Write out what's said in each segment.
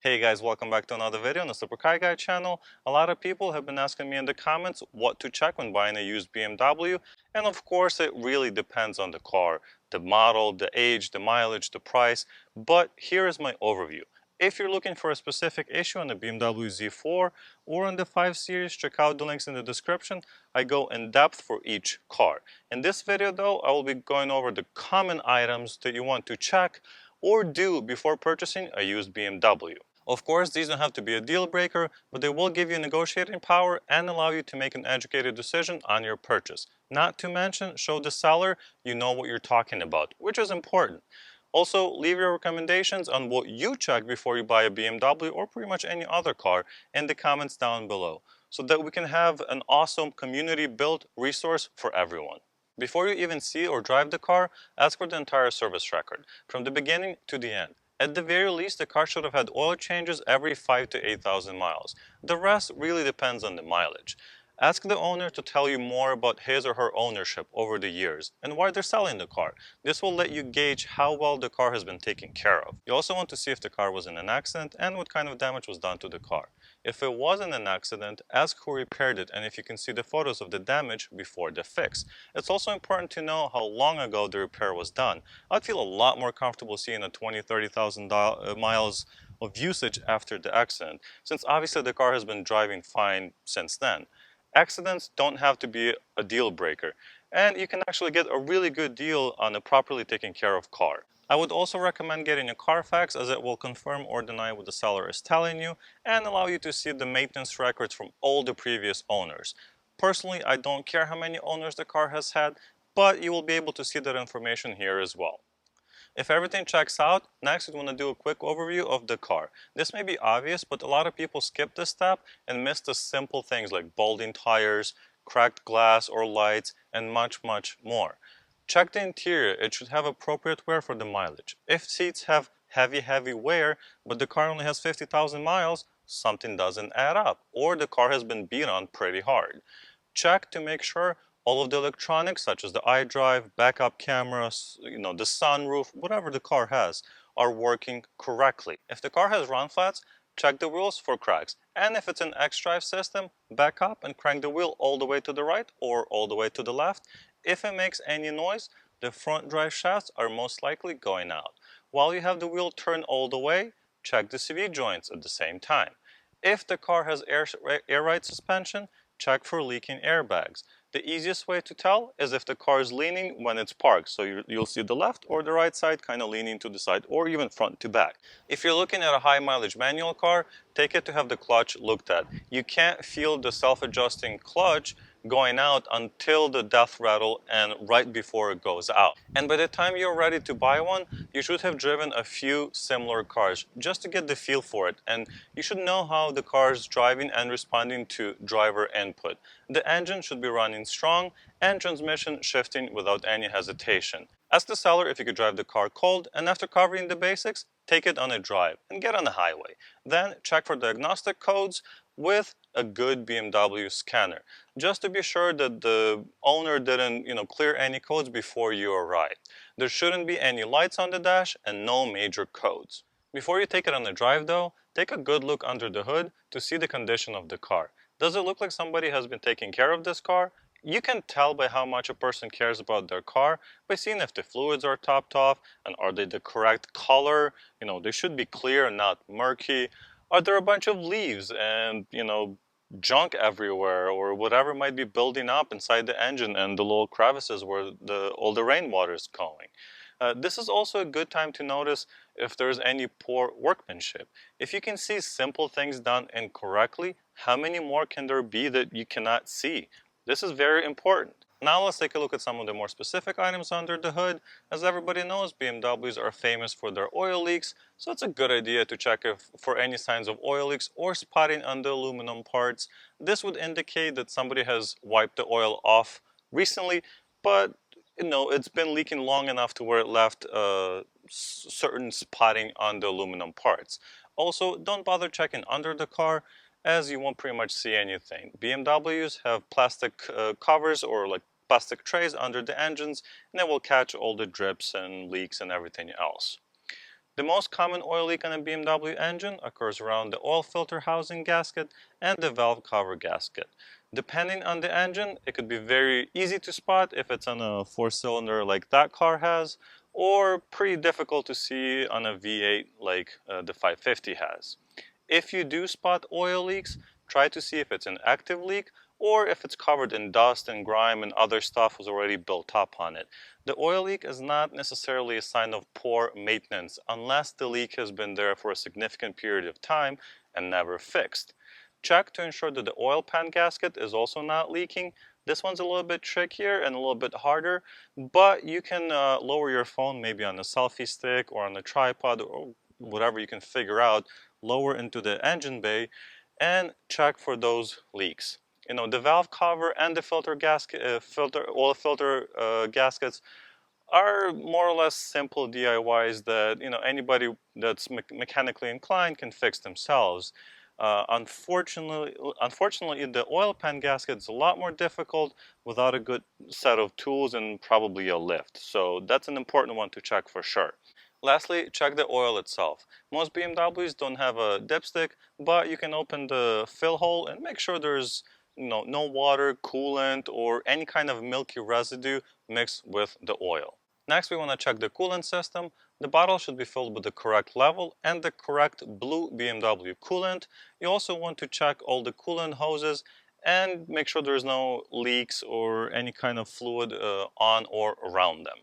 Hey guys, welcome back to another video on the Supercar Guy channel. A lot of people have been asking me in the comments what to check when buying a used BMW, and of course it really depends on the car, the model, the age, the mileage, the price, but here is my overview. If you're looking for a specific issue on the BMW Z4 or on the 5 Series, check out the links in the description. I go in depth for each car. In this video though, I will be going over the common items that you want to check or do before purchasing a used BMW. Of course, these don't have to be a deal breaker, but they will give you negotiating power and allow you to make an educated decision on your purchase. Not to mention, show the seller you know what you're talking about, which is important. Also, leave your recommendations on what you check before you buy a BMW or pretty much any other car in the comments down below, so that we can have an awesome community-built resource for everyone. Before you even see or drive the car, ask for the entire service record, from the beginning to the end. At the very least, the car should have had oil changes every 5 to 8,000 miles. The rest really depends on the mileage. Ask the owner to tell you more about his or her ownership over the years and why they're selling the car. This will let you gauge how well the car has been taken care of. You also want to see if the car was in an accident and what kind of damage was done to the car. If it wasn't an accident, ask who repaired it and if you can see the photos of the damage before the fix. It's also important to know how long ago the repair was done. I'd feel a lot more comfortable seeing a 20,000 to 30,000 miles of usage after the accident, since obviously the car has been driving fine since then. Accidents don't have to be a deal breaker, and you can actually get a really good deal on a properly taken care of car. I would also recommend getting a Carfax, as it will confirm or deny what the seller is telling you and allow you to see the maintenance records from all the previous owners. Personally, I don't care how many owners the car has had, but you will be able to see that information here as well. If everything checks out, next we want to do a quick overview of the car. This may be obvious, but a lot of people skip this step and miss the simple things like balding tires, cracked glass or lights, and much more. Check the interior. It should have appropriate wear for the mileage. If seats have heavy wear, but the car only has 50,000 miles, something doesn't add up, or the car has been beat on pretty hard. Check to make sure all of the electronics such as the iDrive, backup cameras, the sunroof, whatever the car has, are working correctly. If the car has run flats, check the wheels for cracks. And if it's an X-Drive system, back up and crank the wheel all the way to the right or all the way to the left. If it makes any noise, the front drive shafts are most likely going out. While you have the wheel turned all the way, check the CV joints at the same time. If the car has air ride suspension, check for leaking airbags. The easiest way to tell is if the car is leaning when it's parked. So you'll see the left or the right side kind of leaning to the side or even front to back. If you're looking at a high mileage manual car, take it to have the clutch looked at. You can't feel the self-adjusting clutch going out until the death rattle and right before it goes out. And by the time you're ready to buy one, you should have driven a few similar cars just to get the feel for it, and you should know how the car is driving and responding to driver input. The engine should be running strong and transmission shifting without any hesitation. Ask the seller if you could drive the car cold, and after covering the basics, take it on a drive and get on the highway. Then check for diagnostic codes with a good BMW scanner, just to be sure that the owner didn't, clear any codes before you arrived. There shouldn't be any lights on the dash and no major codes. Before you take it on a drive though, take a good look under the hood to see the condition of the car. Does it look like somebody has been taking care of this car? You can tell by how much a person cares about their car by seeing if the fluids are topped off and are they the correct color. They should be clear and not murky. Are there a bunch of leaves and, junk everywhere or whatever might be building up inside the engine and the little crevices where all the rainwater is going? This is also a good time to notice if there's any poor workmanship. If you can see simple things done incorrectly, how many more can there be that you cannot see? This is very important. Now let's take a look at some of the more specific items under the hood. As everybody knows, BMWs are famous for their oil leaks, so it's a good idea to check for any signs of oil leaks or spotting on the aluminum parts. This would indicate that somebody has wiped the oil off recently, but it's been leaking long enough to where it left certain spotting on the aluminum parts. Also, don't bother checking under the car, as you won't pretty much see anything. BMWs have plastic covers or like plastic trays under the engines, and it will catch all the drips and leaks and everything else. The most common oil leak on a BMW engine occurs around the oil filter housing gasket and the valve cover gasket. Depending on the engine, it could be very easy to spot if it's on a 4-cylinder like that car has, or pretty difficult to see on a V8 like the 550 has. If you do spot oil leaks, try to see if it's an active leak or if it's covered in dust and grime and other stuff was already built up on it. The oil leak is not necessarily a sign of poor maintenance unless the leak has been there for a significant period of time and never fixed. Check to ensure that the oil pan gasket is also not leaking. This one's a little bit trickier and a little bit harder, but you can lower your phone maybe on a selfie stick or on a tripod or whatever you can figure out, lower into the engine bay and check for those leaks. You know, the valve cover and the filter gasket, oil filter gaskets are more or less simple DIYs that anybody that's mechanically inclined can fix themselves. Unfortunately, the oil pan gasket is a lot more difficult without a good set of tools and probably a lift. So that's an important one to check for sure. Lastly, check the oil itself. Most BMWs don't have a dipstick, but you can open the fill hole and make sure there's no water, coolant, or any kind of milky residue mixed with the oil. Next, we want to check the coolant system. The bottle should be filled with the correct level and the correct blue BMW coolant. You also want to check all the coolant hoses and make sure there's no leaks or any kind of fluid on or around them.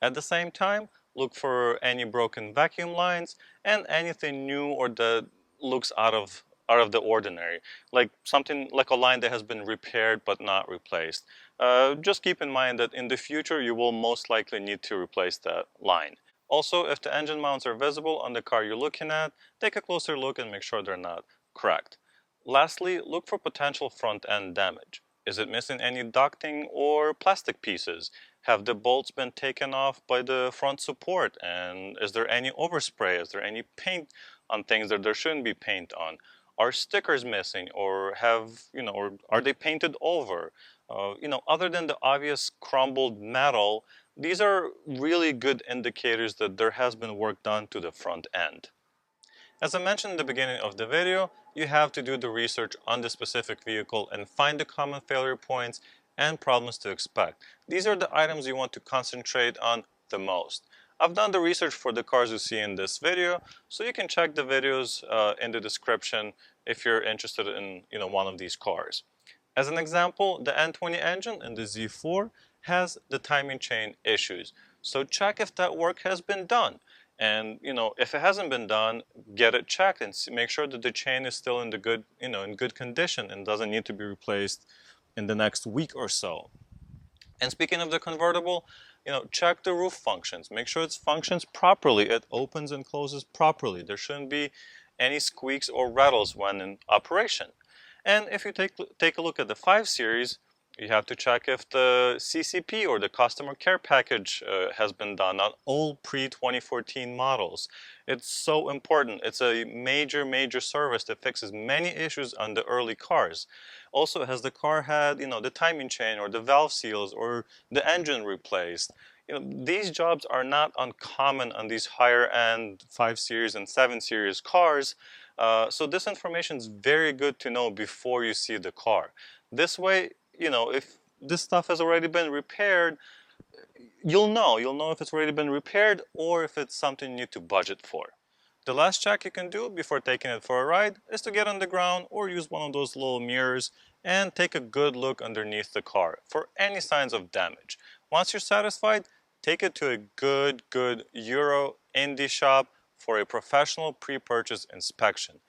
At the same time, look for any broken vacuum lines and anything new or that looks out of the ordinary, like something like a line that has been repaired but not replaced. Just keep in mind that in the future you will most likely need to replace that line. Also, if the engine mounts are visible on the car you're looking at, take a closer look and make sure they're not cracked. Lastly, look for potential front end damage. Is it missing any ducting or plastic pieces? Have the bolts been taken off by the front support? And is there any overspray? Is there any paint on things that there shouldn't be paint on? Are stickers missing, or or are they painted over? Other than the obvious crumbled metal, these are really good indicators that there has been work done to the front end. As I mentioned in the beginning of the video, you have to do the research on the specific vehicle and find the common failure points and problems to expect. These are the items you want to concentrate on the most. I've done the research for the cars you see in this video, so you can check the videos in the description if you're interested in one of these cars. As an example, the N20 engine in the Z4 has the timing chain issues. So check if that work has been done. And if it hasn't been done, get it checked and make sure that the chain is still in the good, in good condition and doesn't need to be replaced in the next week or so. And speaking of the convertible, check the roof functions. Make sure it functions properly. It opens and closes properly. There shouldn't be any squeaks or rattles when in operation. And if you take a look at the 5 Series, you have to check if the CCP or the customer care package has been done on all pre-2014 models. It's so important. It's a major service that fixes many issues on the early cars. Also, has the car had, the timing chain or the valve seals or the engine replaced? These jobs are not uncommon on these higher end 5 Series and 7 Series cars. So this information is very good to know before you see the car. This way, if this stuff has already been repaired, you'll know if it's already been repaired or if it's something you need to budget for. The last check you can do before taking it for a ride is to get on the ground or use one of those little mirrors and take a good look underneath the car for any signs of damage. Once you're satisfied, take it to a good Euro Indie shop for a professional pre-purchase inspection.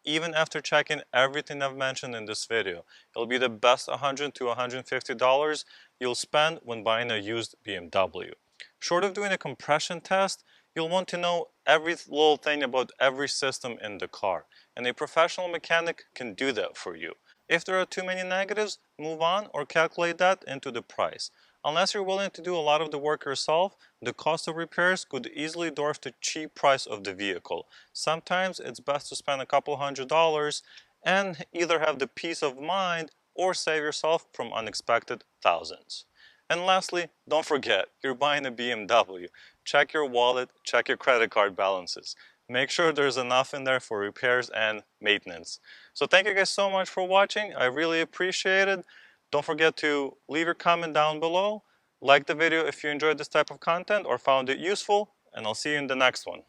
Even after checking everything I've mentioned in this video, it'll be the best $100 to $150 you'll spend when buying a used BMW. Short of doing a compression test, you'll want to know every little thing about every system in the car, and a professional mechanic can do that for you. If there are too many negatives, move on or calculate that into the price. Unless you're willing to do a lot of the work yourself, the cost of repairs could easily dwarf the cheap price of the vehicle. Sometimes it's best to spend a couple $100s and either have the peace of mind or save yourself from unexpected thousands. And lastly, don't forget, you're buying a BMW. Check your wallet, check your credit card balances. Make sure there's enough in there for repairs and maintenance. So thank you guys so much for watching. I really appreciate it. Don't forget to leave your comment down below. Like the video if you enjoyed this type of content or found it useful, and I'll see you in the next one.